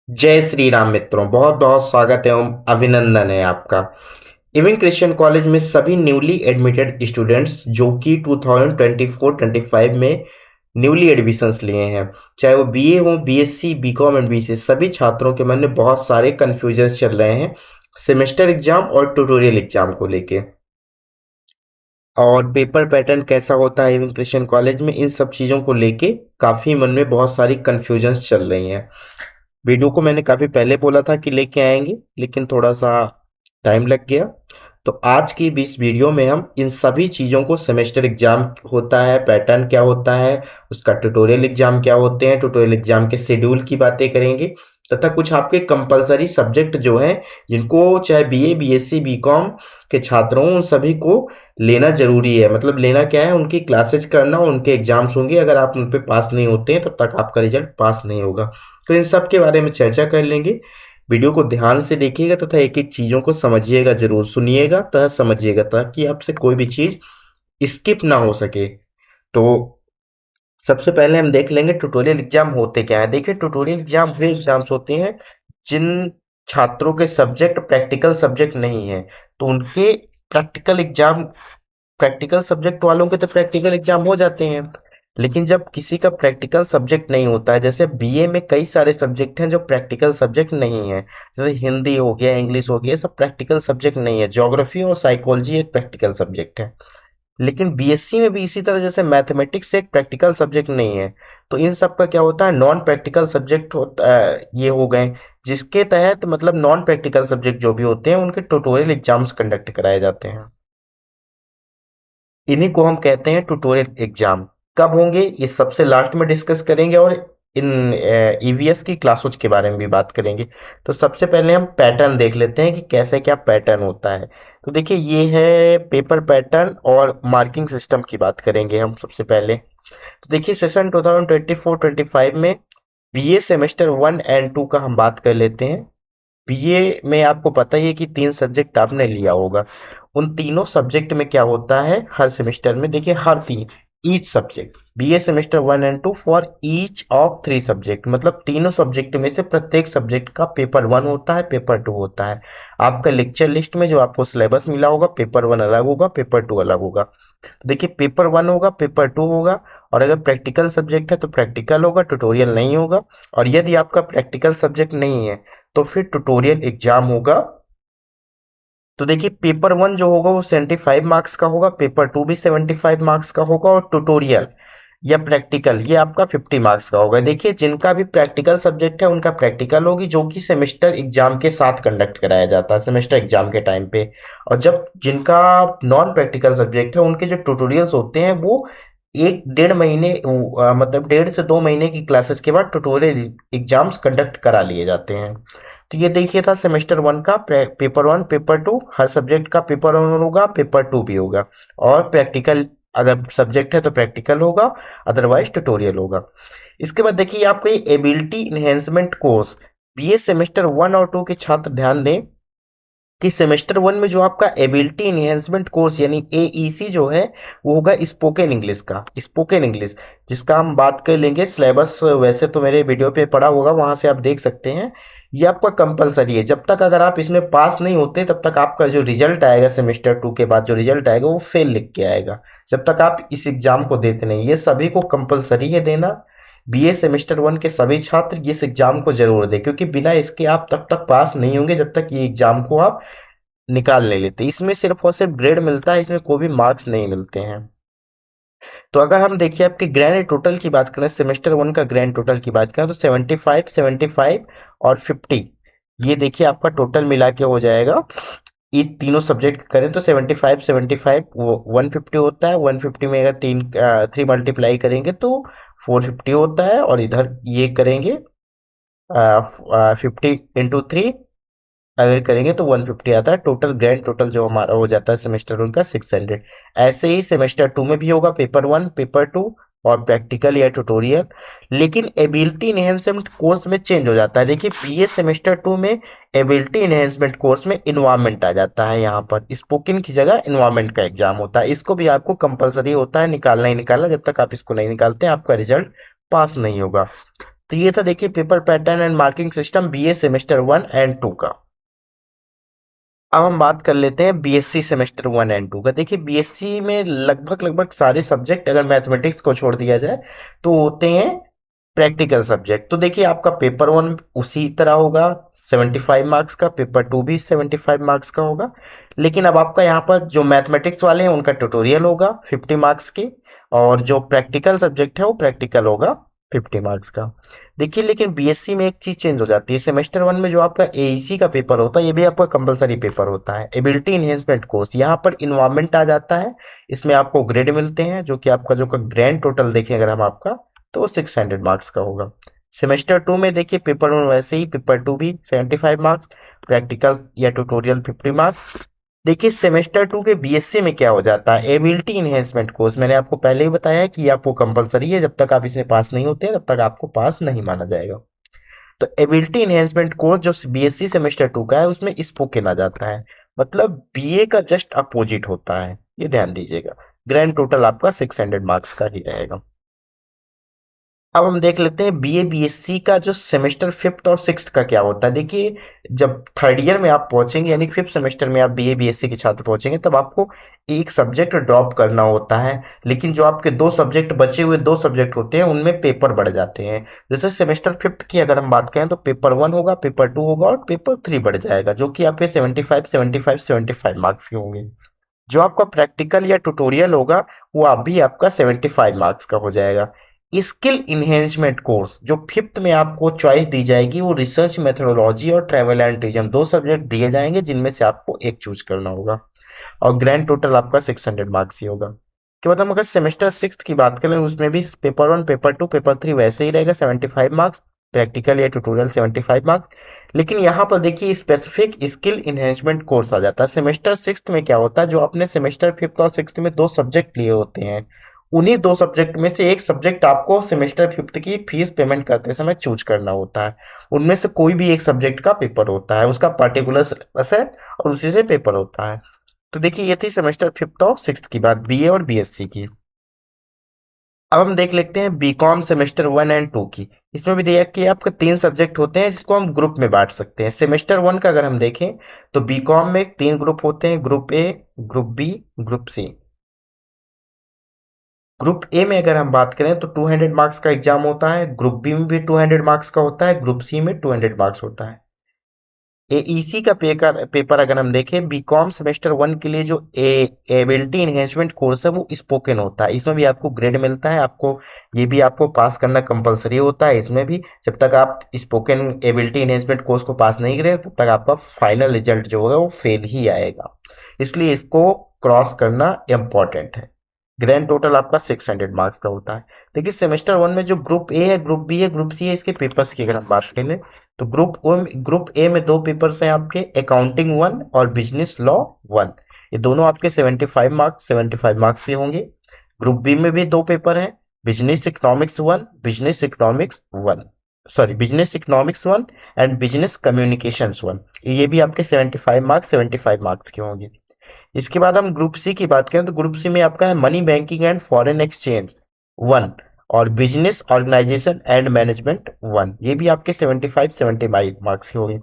जय श्री राम मित्रों, बहुत बहुत स्वागत एवं अभिनंदन है आपका। इविन क्रिश्चियन कॉलेज में सभी न्यूली एडमिटेड स्टूडेंट्स जो कि 2024-25 में न्यूली एडमिशंस लिए हैं, चाहे वो बीए हो, बीएससी, बीकॉम एंड बीसीए, सभी छात्रों के मन में बहुत सारे कंफ्यूजन्स चल रहे हैं सेमेस्टर एग्जाम और ट्यूटोरियल एग्जाम को लेके। और पेपर पैटर्न कैसा होता है इविन क्रिश्चियन कॉलेज में, इन सब चीज़ों को लेके काफ़ी मन में बहुत सारी कंफ्यूजन्स चल रही हैं। वीडियो को मैंने काफी पहले बोला था कि लेके आएंगे, लेकिन थोड़ा सा टाइम लग गया। तो आज की इस वीडियो में हम इन सभी चीजों को, सेमेस्टर एग्जाम होता है, पैटर्न क्या होता है, उसका ट्यूटोरियल एग्जाम क्या होते हैं, ट्यूटोरियल एग्जाम के शेड्यूल की बातें करेंगे, तथा कुछ आपके कंपलसरी सब्जेक्ट जो हैं जिनको चाहे बीए, बीएससी, बीकॉम के छात्रों उन सभी को लेना जरूरी है। मतलब लेना क्या है, उनकी क्लासेज करना, उनके एग्जाम्स होंगे, अगर आप उन पे पास नहीं होते हैं तब तक आपका रिजल्ट पास नहीं होगा। तो इन सब के बारे में चर्चा कर लेंगे। वीडियो को ध्यान से देखिएगा तथा एक एक चीजों को समझिएगा, जरूर सुनिएगा तथा समझिएगा, ताकि आपसे कोई भी चीज स्किप ना हो सके। तो सबसे पहले हम देख लेंगे ट्यूटोरियल एग्जाम होते क्या है। देखिए, ट्यूटोरियल एग्जाम वे एग्जाम्स होते हैं जिन छात्रों के सब्जेक्ट प्रैक्टिकल सब्जेक्ट नहीं है, तो उनके प्रैक्टिकल एग्जाम, प्रैक्टिकल सब्जेक्ट वालों के तो प्रैक्टिकल एग्जाम हो जाते हैं। लेकिन जब किसी का प्रैक्टिकल सब्जेक्ट नहीं होता है, जैसे बीए में कई सारे सब्जेक्ट हैं जो प्रैक्टिकल सब्जेक्ट नहीं है, जैसे हिंदी हो गया, इंग्लिश हो गया, सब प्रैक्टिकल सब्जेक्ट नहीं है। ज्योग्राफी और साइकोलॉजी एक प्रैक्टिकल सब्जेक्ट है। लेकिन बीएससी में भी इसी तरह, जैसे मैथमेटिक्स एक प्रैक्टिकल सब्जेक्ट नहीं है, तो इन सब का क्या होता है, नॉन प्रैक्टिकल सब्जेक्ट होता ये हो गए, जिसके तहत मतलब नॉन प्रैक्टिकल सब्जेक्ट जो भी होते हैं उनके ट्यूटोरियल एग्जाम्स कंडक्ट कराए जाते हैं। इन्हीं को हम कहते हैं ट्यूटोरियल एग्जाम। कब होंगे ये सबसे लास्ट में डिस्कस करेंगे, और इन ईवीएस की क्लासों के बारे में भी बात करेंगे। तो सबसे पहले हम पैटर्न देख लेते हैं कि कैसे क्या पैटर्न होता है। तो देखिए, ये है पेपर पैटर्न और मार्किंग सिस्टम की बात करेंगे हम सबसे पहले। तो देखिए, सेशन 2024-25 में बीए सेमेस्टर 1 एंड 2 का हम बात कर लेते हैं। बीए में आपको पता ही है कि 3 सब्जेक्ट आपने लिया होगा। उन तीनों सब्जेक्ट में क्या होता है हर सेमेस्टर में, देखिए हर तीन, each subject, BA semester 1 and 2 for each of 3 subject, मतलब तीनों सब्जेक्ट में से प्रत्येक सब्जेक्ट का पेपर 1 होता है, पेपर 2 होता है। आपका लेक्चर लिस्ट में जो आपको सिलेबस मिला होगा, पेपर 1 अलग होगा, पेपर 2 अलग होगा। तो देखिए, पेपर 1 होगा, पेपर 2 होगा, और अगर प्रैक्टिकल सब्जेक्ट है तो प्रैक्टिकल होगा, ट्यूटोरियल नहीं होगा। और यदि आपका प्रैक्टिकल सब्जेक्ट नहीं है तो फिर ट्यूटोरियल एग्जाम होगा। तो देखिए, पेपर 1 जो होगा वो 75 मार्क्स का होगा, पेपर 2 भी 75 मार्क्स का होगा, और ट्यूटोरियल या प्रैक्टिकल ये आपका 50 मार्क्स का होगा। देखिए, जिनका भी प्रैक्टिकल सब्जेक्ट है उनका प्रैक्टिकल होगी, जो कि सेमेस्टर एग्जाम के साथ कंडक्ट कराया जाता है, सेमेस्टर एग्जाम के टाइम पे। और जब जिनका नॉन प्रैक्टिकल सब्जेक्ट है, उनके जो ट्यूटोरियल्स होते हैं वो 1 डेढ़ महीने, मतलब 1.5 से 2 महीने की क्लासेस के बाद ट्यूटोरियल एग्जाम्स कंडक्ट करा लिए जाते हैं। तो ये देखिए था सेमेस्टर 1 का पेपर 1, पेपर 2, हर सब्जेक्ट का पेपर 1 होगा, पेपर 2 भी होगा। और प्रैक्टिकल, अगर सब्जेक्ट है तो प्रैक्टिकल होगा, अदरवाइज ट्यूटोरियल होगा। इसके बाद देखिए, आपको ये ability enhancement course, BA semester 1 और 2 के छात्र ध्यान दें कि सेमेस्टर 1 में जो आपका एबिलिटी इन्हेंसमेंट कोर्स यानी एईसी जो है, वो होगा स्पोकन इंग्लिश का, स्पोकन इंग्लिश, जिसका हम बात कर लेंगे। सिलेबस वैसे तो मेरे वीडियो पे पड़ा होगा, वहां से आप देख सकते हैं। ये आपका कंपलसरी है, जब तक अगर आप इसमें पास नहीं होते तब तक आपका जो रिजल्ट आएगा सेमेस्टर 2 के बाद, जो रिजल्ट आएगा वो फेल लिख के आएगा, जब तक आप इस एग्जाम को देते नहीं। ये सभी को कंपलसरी है देना। बीए सेमेस्टर 1 के सभी छात्र इस एग्जाम को जरूर दें, क्योंकि बिना इसके आप तब तक पास नहीं होंगे जब तक ये एग्जाम को आप निकाल नहीं लेते। इसमें सिर्फ और सिर्फ ग्रेड मिलता है, इसमें कोई भी मार्क्स नहीं मिलते हैं। तो अगर हम देखिए आपके ग्रैंड टोटल की बात करें, सेमेस्टर 1 का ग्रैंड टोटल की बात करें, तो 75, 75 और 50, ये देखिए आपका टोटल मिला के हो जाएगा। ये तीनों सब्जेक्ट करें तो 75, 75 वो 150 होता है। 150 में अगर 3 मल्टीप्लाई करेंगे तो 450 होता है, और इधर ये करेंगे 50 × 3 अगर करेंगे तो 150 आता है। टोटल ग्रैंड टोटल जो हमारा हो जाता है सेमेस्टर 1 का 600। ऐसे ही सेमेस्टर 2 में भी होगा, पेपर 1, पेपर 2 और प्रैक्टिकल या ट्यूटोरियल। लेकिन एबिलिटी इनहेंसमेंट कोर्स में चेंज हो जाता है। देखिए, बीए सेमेस्टर 2 में एबिलिटी इनहेंसमेंट कोर्स में इन्वायरमेंट आ जाता है। यहाँ पर स्पोकन की जगह इन्वायरमेंट का एग्जाम होता है। इसको भी आपको कंपलसरी होता है निकालना ही निकालना, जब तक आप इसको नहीं निकालते आपका रिजल्ट पास नहीं होगा। तो ये था देखिए paper pattern and marking system BA semester 1 and 2 का। अब हम बात कर लेते हैं बीएससी सेमेस्टर 1 एंड 2 का। देखिए बीएससी में लगभग लगभग सारे सब्जेक्ट, अगर मैथमेटिक्स को छोड़ दिया जाए, तो होते हैं प्रैक्टिकल सब्जेक्ट। तो देखिए आपका पेपर 1 उसी तरह होगा 75 मार्क्स का, पेपर 2 भी 75 मार्क्स का होगा। लेकिन अब आपका यहाँ पर जो मैथमेटिक्स वाले हैं उनका ट्यूटोरियल होगा 50 मार्क्स के, और जो प्रैक्टिकल सब्जेक्ट है वो प्रैक्टिकल होगा 50 मार्क्स का। देखिए लेकिन बीएससी में एक चीज चेंज हो जाती है, सेमेस्टर 1 में जो आपका एईसी का पेपर होता है ये भी आपका कंपलसरी पेपर होता है, एबिलिटी इनहेंसमेंट कोर्स। यहाँ पर इन्वायरमेंट आ जाता है, इसमें आपको ग्रेड मिलते हैं, जो कि आपका जो का ग्रैंड टोटल देखें अगर हम आपका, तो 600 मार्क्स का होगा। सेमेस्टर 2 में देखिए पेपर 1 वैसे ही, पेपर 2 भी 75 मार्क्स, प्रैक्टिकल या ट्यूटोरियल 50 मार्क्स। देखिए सेमेस्टर 2 के बीएससी में क्या हो जाता है, एबिलिटी इनहेंसमेंट कोर्स। मैंने आपको पहले ही बताया है कि ये आपको कंपलसरी है, जब तक आप इसमें पास नहीं होते हैं तब तक आपको पास नहीं माना जाएगा। तो एबिलिटी इनहेंसमेंट कोर्स जो बीएससी सेमेस्टर 2 का है उसमें स्पोकन आ जाता है, मतलब बीए का जस्ट अपोजिट होता है, ये ध्यान दीजिएगा। ग्रैंड टोटल आपका 600 मार्क्स का ही रहेगा। अब हम देख लेते हैं बीए बीएससी का जो सेमेस्टर 5th और 6th का क्या होता है। देखिए जब थर्ड ईयर में आप पहुंचेंगे, यानी 5th सेमेस्टर में आप बीए बीएससी के छात्र पहुंचेंगे, तब आपको एक सब्जेक्ट ड्रॉप करना होता है। लेकिन जो आपके दो सब्जेक्ट बचे हुए, दो सब्जेक्ट होते हैं, उनमें पेपर बढ़ जाते हैं। जैसे सेमेस्टर 5th की अगर हम बात करें तो पेपर 1 होगा, पेपर 2 होगा और पेपर 3 बढ़ जाएगा, जो कि आपके 75 75 75 मार्क्स के होंगे। जो आपका प्रैक्टिकल या ट्यूटोरियल होगा वो अभी आपका 75 मार्क्स का हो जाएगा। स्किल इन्हेंसमेंट कोर्स जो 5th में आपको चॉइस दी जाएगी, वो रिसर्च मेथोडोलॉजी और ट्रैवल एंड टूरिज्म, दो सब्जेक्ट दिए जाएंगे जिनमें से आपको एक चूज करना होगा, और ग्रैंड टोटल आपका 600 मार्क्स ही होगा। के बाद हम अगर सेमेस्टर 6th की बात करें, उसमें भी पेपर 1 पेपर 2 पेपर 3 वैसे ही रहेगा 75 मार्क्स, प्रैक्टिकल या ट्यूटोरियल 75 मार्क्स। लेकिन यहाँ पर देखिए स्पेसिफिक स्किल इन्हेंसमेंट कोर्स आ जाता है। सेमेस्टर 6th में क्या होता है, जो आपने सेमेस्टर 5th और 6th में दो सब्जेक्ट लिए होते हैं, उन्हीं दो सब्जेक्ट में से एक सब्जेक्ट आपको सेमेस्टर 5th की फीस पेमेंट करते समय चूज करना होता है। उनमें से कोई भी एक सब्जेक्ट का पेपर होता है, उसका पर्टिकुलर सिलेबस है और उसी से पेपर होता है। तो देखिए ये थी सेमेस्टर 5th और 6th की बात, बीए और बीएससी की। अब हम देख लेते हैं बीकॉम सेमेस्टर 1 एंड 2 की। इसमें भी दिया कि आपके तीन सब्जेक्ट होते हैं जिसको हम ग्रुप में बांट सकते हैं। सेमेस्टर 1 का अगर हम देखें तो बीकॉम में तीन ग्रुप होते हैं, group A, group B, group C. Group A में अगर हम बात करें तो 200 मार्क्स का एग्जाम होता है, ग्रुप बी में भी 200 मार्क्स का होता है, ग्रुप सी में 200 मार्क्स होता है। एईसी का पेपर पेपर अगर हम देखें बीकॉम सेमेस्टर 1 के लिए, जो एबिलिटी इनहेंसमेंट कोर्स है वो स्पोकन होता है, इसमें भी आपको ग्रेड मिलता है, आपको ये भी आपको पास करना कंपलसरी होता है। इसमें भी जब तक आप स्पोकन एबिलिटी इनहेंसमेंट कोर्स को पास नहीं करें तब तक आपका फाइनल रिजल्ट जो होगा वो फेल ही आएगा, इसलिए इसको क्रॉस करना इम्पोर्टेंट है। ग्रैंड टोटल आपका 600 मार्क्स का होता है। देखिए सेमेस्टर 1 में जो ग्रुप ए है, ग्रुप बी है, ग्रुप सी है, इसके पेपर्स की अगर हम बात करें तो ग्रुप ए में दो पेपर्स हैं आपके, अकाउंटिंग 1 और बिजनेस लॉ 1। ये दोनों आपके 75 मार्क्स के होंगे। ग्रुप बी में भी दो पेपर हैं, business economics 1, business economics 1 and business communications 1। ये भी आपके 75 मार्क्स के होंगे। इसके बाद हम ग्रुप सी की बात करें तो ग्रुप सी में आपका है money banking and foreign exchange 1 और बिजनेस ऑर्गेनाइजेशन एंड मैनेजमेंट 1। ये भी आपके 75 मार्क्स के होंगे।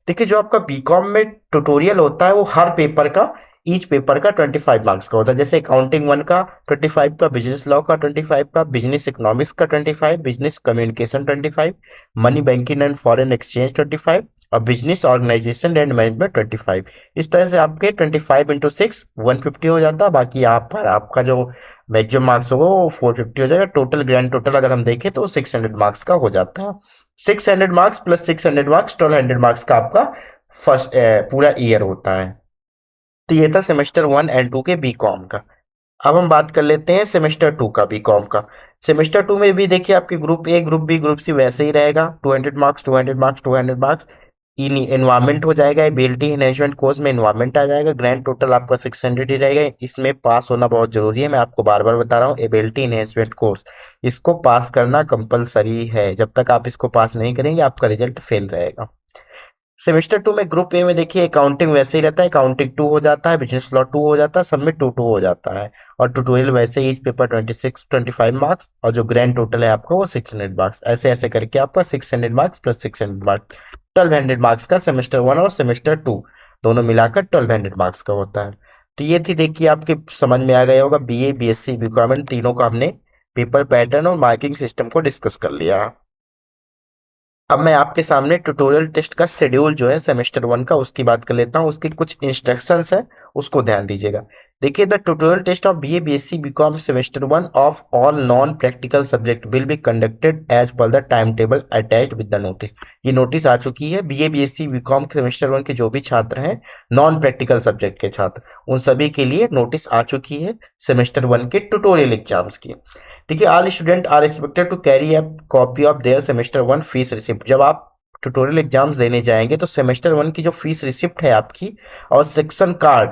देखिए जो आपका बीकॉम में ट्यूटोरियल होता है वो हर पेपर का, ईच पेपर का 25 मार्क्स का होता है। जैसे अकाउंटिंग 1 का 25 का, बिजनेस लॉ का 25 का, बिजनेस इकोनॉमिक्स का 25, business communication 25, money banking and foreign exchange 25 और बिजनेस ऑर्गेनाइजेशन एंड मैनेजमेंट 25। इस तरह से आपके 25 इंटू 6 150 हो जाता है। बाकी यहाँ पर आपका जो मैक्सिमम मार्क्स होगा वो 450 हो जाएगा। टोटल ग्रैंड टोटल अगर हम देखें तो 600 मार्क्स का हो जाता है। 600 मार्क्स प्लस 600 मार्क्स 1200 मार्क्स का आपका फर्स्ट पूरा ईयर होता है। तो ये था सेमेस्टर 1 एंड 2 के बीकॉम का। अब हम बात कर लेते हैं सेमेस्टर 2 का बीकॉम का। सेमेस्टर 2 में भी देखिए आपके group A, group B, group C वैसे ही रहेगा, 200 मार्क्स 200 मार्क्स 200 मार्क्स। इन्वायरमेंट हो जाएगा, एबिलिटी इनहेंसमेंट कोर्स में इन्वायरमेंट आ जाएगा। ग्रैंड टोटल आपका 600 ही रहेगा। इसमें पास होना बहुत जरूरी है, मैं आपको बार बार बता रहा हूँ, एबिलिटी इनहेंसमेंट कोर्स इसको पास करना कंपलसरी है। जब तक आप इसको पास नहीं करेंगे आपका रिजल्ट फेल रहेगा। सेमेस्टर टू में ग्रुप ए में देखिए अकाउंटिंग वैसे ही रहता है, अकाउंटिंग टू हो जाता है, बिजनेस लॉ टू हो जाता है, सब में टू टू हो जाता है। और ट्यूटोरियल वैसे ही इस पेपर 26-25 मार्क्स, और जो ग्रैंड टोटल है आपका वो 600 मार्क्स, ऐसे ऐसे करके आपका 600 मार्क्स प्लस 600 मार्क्स, 1200 मार्क्स का सेमेस्टर वन और सेमेस्टर टू दोनों मिलाकर 1200 मार्क्स का होता है। तो ये थी, देखिए आपके समझ में आ गया होगा, बीए बीएससी बीकॉम इन तीनों का हमने पेपर पैटर्न और मार्किंग सिस्टम को डिस्कस कर लिया। अब मैं आपके सामने ट्यूटोरियल टेस्ट का शेड्यूल जो है सेमेस्टर वन का उसकी बात कर लेता हूँ, उसकी कुछ इंस्ट्रक्शंस है, उसको ध्यान दीजिएगा। देखिए, the tutorial test of BA BSc BCom semester one of all non practical subject will be conducted as per the time table attached with the notice. ये नोटिस आ चुकी है, BA BSc BCom semester one के जो भी छात्र हैं, non practical subject के छात्र, उन सभी के लिए नोटिस आ चुकी है सेमेस्टर वन के ट्यूटोरियल एग्जाम्स की। देखिए, all student are expected to carry a copy of their semester one fees receipt. जब आप ट्यूटोरियल एग्जाम्स देने जाएंगे तो सेमेस्टर वन की जो फीस रिसिप्ट है आपकी और सेक्शन कार्ड,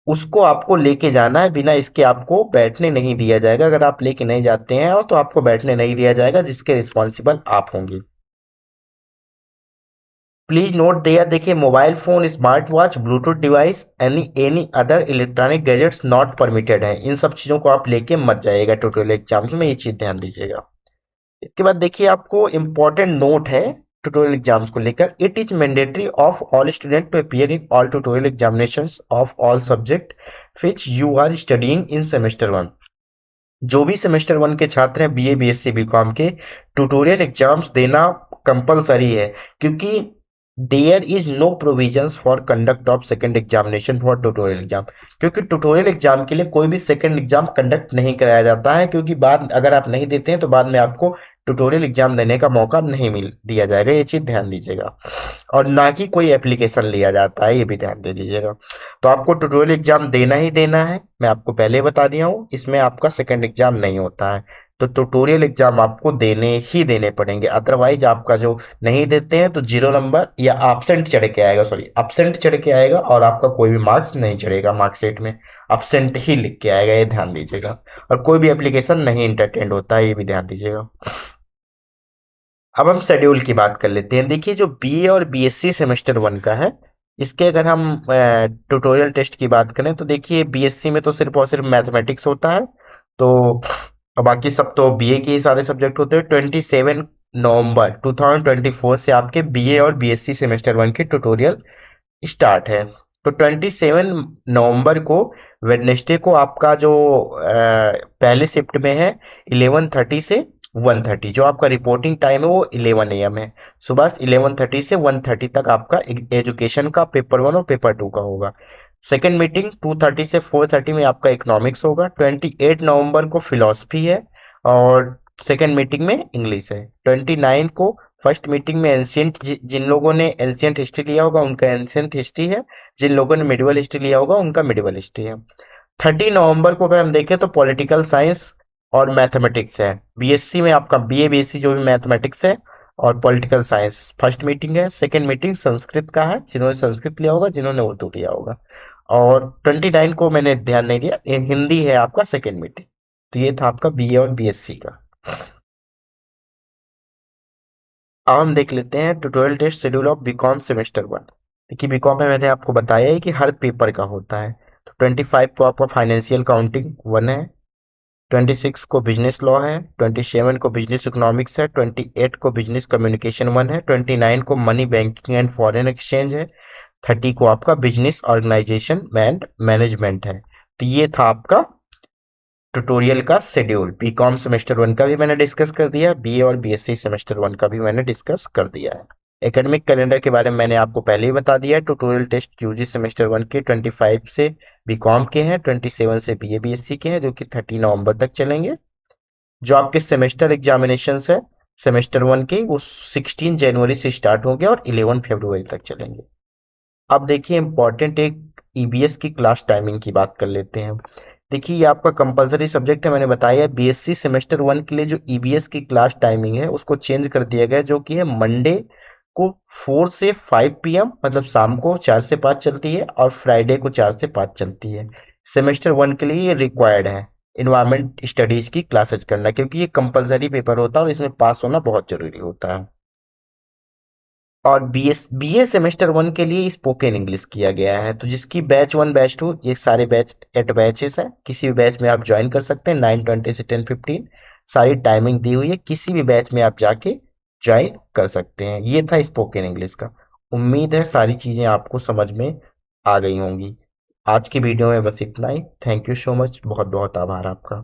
उसको आपको लेके जाना है। बिना इसके आपको बैठने नहीं दिया जाएगा। अगर आप लेके नहीं जाते हैं और तो आपको बैठने नहीं दिया जाएगा, जिसके रिस्पॉन्सिबल आप होंगे। प्लीज नोट देयर, देखिए, mobile phone, smart watch, Bluetooth device, any any other electronic gadgets not permitted है। इन सब चीजों को आप लेके मत जाइएगा ट्यूटोरियल एग्जाम्स में, ये चीज ध्यान दीजिएगा। इसके बाद देखिए, आपको इंपॉर्टेंट नोट है ट्यूटोरियल एग्जाम्स को लेकर। It is mandatory of all student to appear in all tutorial examinations of all subject which you are studying in semester one. जो भी सेमेस्टर वन के छात्र हैं बीए बीएससी बीकॉम के, tutorial exams देना compulsory है, क्योंकि there is no provisions for conduct of second examination for tutorial exam. क्योंकि ट्यूटोरियल एग्जाम के लिए कोई भी सेकंड एग्जाम कंडक्ट नहीं कराया जाता है, क्योंकि बाद अगर आप नहीं देते हैं तो बाद में आपको ट्यूटोरियल एग्जाम देने का मौका नहीं मिल दिया जाएगा, ये चीज ध्यान दीजिएगा। और ना कि कोई एप्लीकेशन लिया जाता है, ये भी ध्यान दे दीजिएगा। तो आपको ट्यूटोरियल एग्जाम देना ही देना है, मैं आपको पहले ही बता दिया हूँ, इसमें आपका सेकंड एग्जाम नहीं होता है। तो ट्यूटोरियल एग्जाम आपको देने ही देने पड़ेंगे, अदरवाइज आपका जो नहीं देते हैं तो 0 नंबर या absent चढ़ के आएगा, सॉरी absent चढ़ के आएगा, और आपका कोई भी मार्क्स नहीं चढ़ेगा मार्कशीट में, absent ही लिख के आएगा, ये ध्यान दीजिएगा। और कोई भी एप्लीकेशन नहीं इंटरटेंड होता है, ये भी ध्यान दीजिएगा। अब हम शेड्यूल की बात कर लेते हैं। देखिए, जो बीए और बीएससी सेमेस्टर वन का है, इसके अगर हम ट्यूटोरियल टेस्ट की बात करें तो देखिए, बीएससी में तो सिर्फ और सिर्फ मैथमेटिक्स होता है, तो और बाकी सब तो बीए के ही सारे सब्जेक्ट होते हैं। 27 नवंबर 2024 से आपके बीए और बीएससी सेमेस्टर वन की ट्यूटोरियल स्टार्ट है। तो 27 नवंबर को वेडनेसडे को आपका जो पहले शिफ्ट में है 11:30 से 1:30, जो आपका रिपोर्टिंग टाइम है वो 11 AM है। सुबह 11:30 से 1:30 तक आपका एजुकेशन का पेपर वन और पेपर टू का होगा। सेकेंड मीटिंग 2:30 से 4:30 में आपका इकोनॉमिक्स होगा। 28 नवंबर को फिलोसफी है, और सेकेंड मीटिंग में इंग्लिश है। 29 को फर्स्ट मीटिंग में एंशियंट, जिन लोगों ने एंशियंट हिस्ट्री लिया होगा उनका एंशियंट हिस्ट्री है, जिन लोगों ने मिडिवल हिस्ट्री लिया होगा उनका मिडिवल हिस्ट्री है। 30 नवंबर को अगर हम देखें तो पॉलिटिकल साइंस और मैथमेटिक्स है। बीएससी में आपका बीए बीएससी जो भी मैथमेटिक्स है और पॉलिटिकल साइंस फर्स्ट मीटिंग है। सेकंड मीटिंग संस्कृत का है, जिन्होंने संस्कृत लिया होगा, जिन्होंने उर्दू लिया होगा। और 29 को मैंने ध्यान नहीं दिया, ये हिंदी है आपका सेकंड मीटिंग। तो ये था आपका बीए और बीएससी का। अब हम देख लेते हैं tutorial test schedule of BCom semester one. देखिए, बीकॉम में मैंने आपको बताया है कि हर पेपर का होता है। तो 25 को आपका फाइनेंशियल काउंटिंग वन है, 26 को बिजनेस लॉ है, 27 को बिजनेस इकोनॉमिक्स है, 28 को बिजनेस कम्युनिकेशन वन है, 29 को money banking and foreign exchange है, 30 को आपका बिजनेस ऑर्गेनाइजेशन एंड मैनेजमेंट है। तो ये था आपका ट्यूटोरियल का शेड्यूल। बीकॉम सेमेस्टर वन का भी मैंने डिस्कस कर दिया, बीए और बीएससी सेमेस्टर वन का भी मैंने डिस्कस कर दिया है। एकेडमिक कैलेंडर के बारे में मैंने आपको पहले ही बता दिया है। Tutorial test UG semester one के 25 से बीकॉम के हैं, 27 से बीए बीएससी के हैं, जो कि 30 नवंबर तक चलेंगे। जो आपके सेमेस्टर एग्जामिनेशन है सेमेस्टर वन के, वो 16 जनवरी से स्टार्ट होंगे और 11 फरवरी तक चलेंगे। अब देखिए, इंपॉर्टेंट एक ईबीएस की क्लास टाइमिंग की बात कर लेते हैं। देखिए, ये आपका कंपलसरी सब्जेक्ट है, मैंने बताया। बीएससी सेमेस्टर वन के लिए जो ईबीएस की क्लास टाइमिंग है उसको चेंज कर दिया गया है, जो कि है मंडे को 4 से 5 PM, मतलब शाम को 4 से 5 चलती है, और फ्राइडे को 4 से 5 चलती है। सेमेस्टर वन के लिए ये रिक्वायर्ड है इन्वायरमेंट स्टडीज की क्लासेज करना, क्योंकि ये कंपलसरी पेपर होता है और इसमें पास होना बहुत जरूरी होता है। और बीए सेमेस्टर 1 के लिए स्पोकन इंग्लिश किया गया है। तो जिसकी बैच 1 बैच 2 ये सारे बैच एट बैचेस हैं, किसी भी बैच में आप ज्वाइन कर सकते हैं। 9:20 से 10:15 सारी टाइमिंग दी हुई है, किसी भी बैच में आप जाके ज्वाइन कर सकते हैं। ये था स्पोकन इंग्लिश का। उम्मीद है सारी चीजें आपको समझ में आ गई होंगी। आज की वीडियो में बस इतना ही। थैंक यू सो मच, बहुत बहुत आभार आपका।